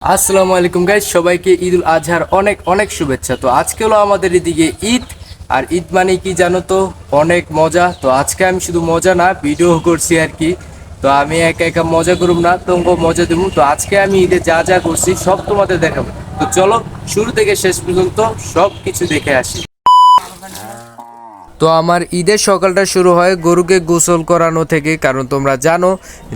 আসসালামু আলাইকুম গাইস, সবাইকে ঈদুল আজহার অনেক অনেক শুভেচ্ছা। তো আজকে হলো আমাদের এদিকে ঈদ। আর ঈদ মানে কি জানো তো, অনেক মজা। তো আজকে আমি শুধু মজা না, ভিডিও করছি আর কি। তো আমি একা একা মজা করব না, তোমাকে মজা দেবো। তো আজকে আমি ঈদে যা যা করছি সব তোমাদের দেখাবো। তো চলো শুরু থেকে শেষ পর্যন্ত সব কিছু দেখে আসি। তো আমার ঈদের সকালটা শুরু হয় গরুকে গোসল করানো থেকে, কারণ তোমরা জানো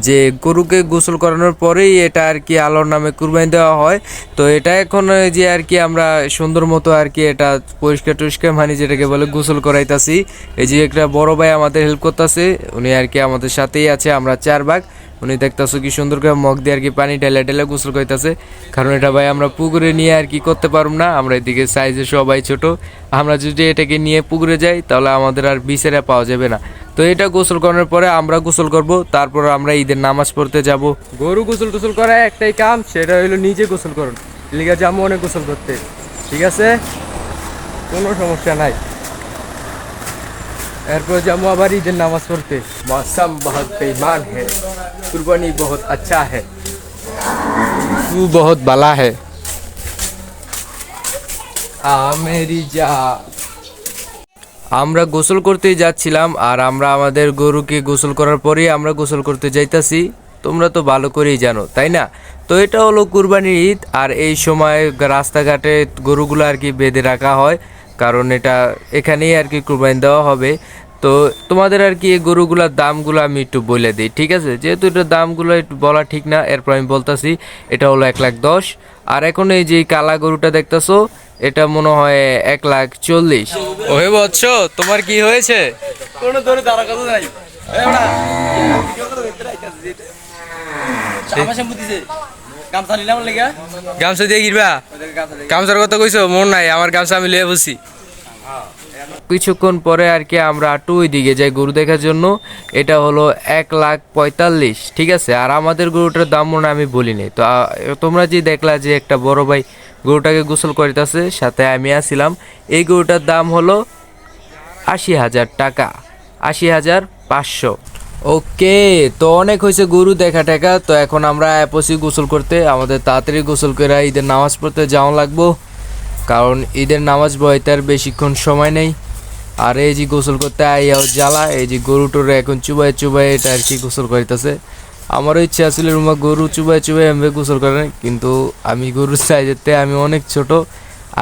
যে গরুকে গোসল করানোর পরেই এটা আর কি আল্লাহর নামে কুরবানি দেওয়া হয়। তো এটা এখন যে আর কি আমরা সুন্দর মতো আর কি এটা পরিষ্কার টরিষ্কার মানে যেটাকে বলে গোসল করাইতাছি। এই যে একটা বড় ভাই আমাদের হেল্প করতেছে, উনি আর কি আমাদের সাথেই আছে, আমরা 4 ভাগ। উনি দেখতেছো কি সুন্দর করে মগ দিয়ে আর কি পানি ঢেলে ঢেলে গোসল করতেছে, কারণ এটা ভাই আমরা পুকুরে নিয়ে আর কি করতে পারবো না, আমরা এদিকে সাইজে সবাই ছোট। আমরা যদি এটাকে নিয়ে পুকুরে যাই তাহলে আমাদের আর বিচেরা পাওয়া যাবে না। তো এটা গোসল করার পরে আমরা গোসল করব, তারপর আমরা ঈদের নামাজ পড়তে যাব। গরু গোসল টোসল করা একটাই কাম, সেটা হলো নিজে গোসল করুন। লিগা যাবো অনেক গোসল করতে, ঠিক আছে, কোনো সমস্যা নাই। এরপর যাবো আবার ঈদের নামাজ পড়তে। मौसम बहुत बेईमान है, कुर्बानी बहुत अच्छा है, तू बहुत भला है, मेरी जान। আমরা গোসল করতেই যাচ্ছিলাম, আর আমরা আমাদের গরুকে গোসল করার পরেই আমরা গোসল করতে যাইতাছি। তোমরা তো ভালো করেই জানো, তাই না? তো এটা হলো কুরবানির ঈদ, আর এই সময় রাস্তাঘাটে গরুগুলো আর কি বেঁধে রাখা হয়, কারণ এটা এখানেই আর কি কুরবানি দেওয়া হবে। তো তোমাদের আর কি এই গরুগুলার দামগুলো আমি একটু বলে দিই, ঠিক আছে? যেহেতু এটার দামগুলো একটু বলা ঠিক না, এরপর আমি বলতাছি। এটা হলো 1,10,000। আর এখন এই যে কালা গরুটা দেখতেছো, এটা মনে হয় 1,40,000। ওহে বৎস, তোমার কি হয়েছে? কোনো ধরে দাঁড়া কথা নাই গামছা নিলাম লেগা গামছা দিয়ে গিরবা? গামছার কথা কইছো, মন নাই আমার, গামছা আমি লিয়ে বসি। কিছুক্ষণ পরে আর কি আমরা একটু ওই দিকে যাই গরু দেখার জন্য। এটা হলো 1,45,000, ঠিক আছে? আর আমাদের গরুটার দাম মনে হয় আমি বলিনি। তো তোমরা যে দেখলা যে একটা বড় ভাই গরুটাকে গোসল করিতেছে, সাথে আমি আসছিলাম। এই গরুটার দাম হলো 80,000 টাকা, 80,500। ওকে, তো অনেক হয়েছে গরু দেখা টাকা। তো এখন আমরা অ্যাপসি গোসল করতে, আমাদের তাড়াতাড়ি গোসল করে ঈদের নামাজ পড়তে যাওয়া লাগবো, কারণ ঈদের নামাজ বইতে আর বেশিক্ষণ সময় নেই। আর এই যে গোসল করতে আইয়াও জ্বালা, এই যে গরু টরু এখন চুবাই চুবাই এটা আর কি গোসল করিতেছে। আমারও ইচ্ছা আসলে রুমা গরু চুবাই চুবাই এমনি গোসল করে, কিন্তু আমি গরুর সাইজেতে আমি অনেক ছোট।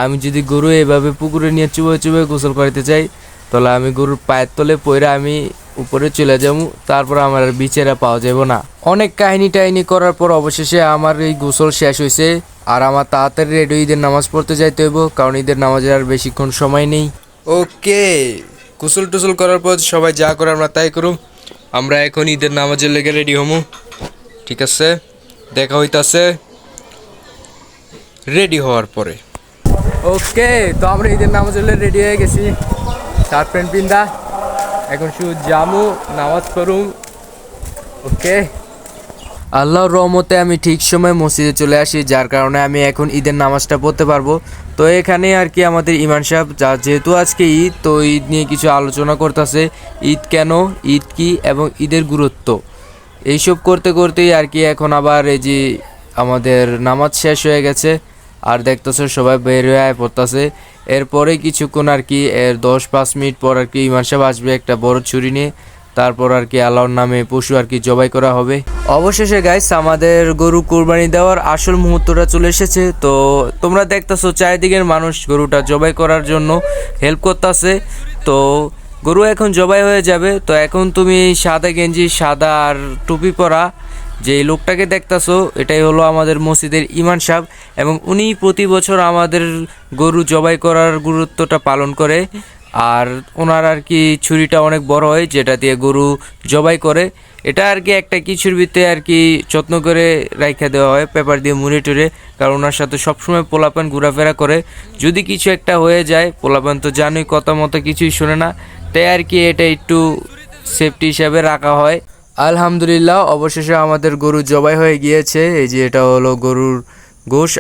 আমি যদি গরু এভাবে পুকুরে নিয়ে চুবাই চুবাই গোসল করতে চাই, তাহলে আমি গরুর পায়ের তলে পইরা আমি উপরে চলে যাবো, তারপর আমার আর বিচেরা পাওয়া যাব না। অনেক কাহিনী টাহিনি করার পর অবশেষে আমার এই গোসল শেষ হয়েছে, আর আমার তাড়াতাড়ি রেডি ঈদের নামাজ পড়তে যাইতে হইব, কারণ ঈদের নামাজের আর বেশিক্ষণ সময় নেই। ওকে, গোসল টুসল করার পর সবাই যা করে আমরা তাই করুম। আমরা এখন ঈদের নামাজের লেগে রেডি হমু, ঠিক আছে? দেখা হইতাছে রেডি হওয়ার পরে। ওকে, তো আমরা ঈদের নামাজের লেগে রেডি হয়ে গেছি, শার্ট প্যান্ট পিন্দা। এখন শুধু জামু, নামাজ পড়ুম। ওকে, আল্লাহর রহমতে আমি ঠিক সময় মসজিদে চলে আসি, যার কারণে আমি এখন ঈদের নামাজটা পড়তে পারবো। তো এখানে আর কি আমাদের ইমাম সাহেব, যেহেতু আজকে ঈদ, তো ঈদ নিয়ে কিছু আলোচনা করতেছে। ঈদ কেন, ঈদ কি, এবং ঈদের গুরুত্ব, এইসব করতে করতেই আর কি এখন আবার এই যে আমাদের নামাজ শেষ হয়ে গেছে, আর দেখতেছো সবাই বের হয়ে পড়তেছে। এরপরে কিছুক্ষণ আর কি 10-5 মিনিট পর আর কি ইমাম সাহেব আসবে একটা বড় ছুরি নিয়ে, তারপর আর কি আল্লাহর নামে পশু আর কি জবাই করা হবে। অবশেষে গাইস আমাদের গরু কুরবানি দেওয়ার আসল মুহূর্তটা চলে এসেছে। তো তোমরা দেখতেছো চারিদিকের মানুষ গরুটা জবাই করার জন্য হেল্প করতেছে। তো গরু এখন জবাই হয়ে যাবে। তো এখন তুমি সাদা গেঞ্জি, সাদা আর টুপি পরা যে লোকটাকে দেখতেছো, এটাই হলো আমাদের মসজিদের ইমাম সাহেব, এবং উনি প্রতি বছর আমাদের গরু জবাই করার গুরুত্বটা পালন করে। আর ওনার আর কি ছুরিটা অনেক বড় হয়, যেটা দিয়ে গরু জবাই করে। এটা আর কি একটা কিছুর ভিতরে আর কি যত্ন করে রাইখা দেওয়া হয় পেপার দিয়ে মুড়ে টুড়ে, কারণ ওনার সাথে সবসময় পোলাপান ঘোরাফেরা করে। যদি কিছু একটা হয়ে যায়, পোলাপান তো জানোই কথা মতো কিছুই শোনে না, তাই আর কি এটা একটু সেফটি হিসাবে রাখা হয়। আলহামদুলিল্লাহ, অবশেষে আমাদের গরু জবাই হয়ে গিয়েছে। এই যে এটা হলো গরুর গোশ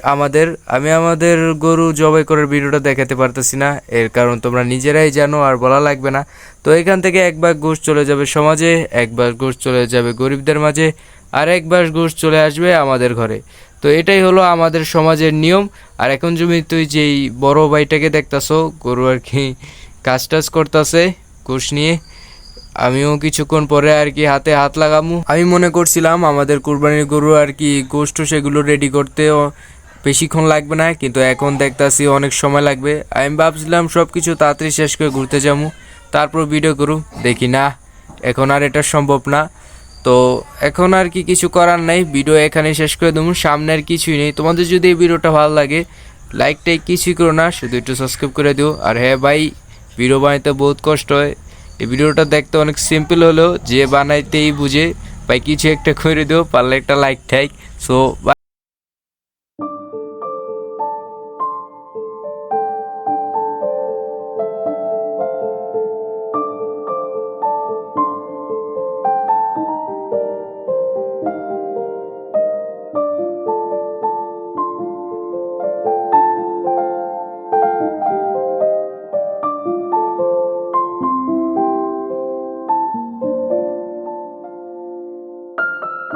আমি আমাদের গরু জবাই করার ভিডিওটা দেখাতে পারতেছি না, এর কারণ তোমরা নিজেরাই জানো, আর বলা লাগবে না। তো এখান থেকে এক ভাগ গোশ চলে যাবে সমাজে, এক ভাগ গোশ চলে যাবে গরিবদের মাঝে, আর এক ভাগ গোশ চলে আসবে আমাদের ঘরে। তো এটাই হলো আমাদের সমাজের নিয়ম। আর এখন তুমি তুই যেই বড় ভাইটাকে দেখতাছো গরু আর কি কাজ টাজ করতেছে কোষ নিয়ে, আমিও কিছুক্ষণ পরে আর কি হাতে হাত লাগামু। আমি মনে করছিলাম আমাদের কুরবানির গরু আর কি গোষ্ঠ সেগুলো রেডি করতে বেশিক্ষণ লাগবে না, কিন্তু এখন দেখতাছি অনেক সময় লাগবে। আমি ভাবছিলাম সব কিছু তাড়াতাড়ি শেষ করে ঘুরতে যাবো, তারপর ভিডিও করু, দেখি না এখন আর এটা সম্ভব না। তো এখন আর কি কিছু করার নাই, ভিডিও এখানে শেষ করে দেবো, সামনে আর কিছুই নেই। তোমাদের যদি এই ভিডিওটা ভালো লাগে লাইকটাই কিছুই করো না, শুধু একটু সাবস্ক্রাইব করে দিও। আর হ্যাঁ ভাই, ভিডিও বানাইতে বহুত কষ্ট হয়, এই ভিডিওটা দেখতে অনেক সিম্পল হলেও যে বানাইতেই বুঝে ভাই কিছু একটা করে দিও, পারলে একটা লাইক ঠাইক। সো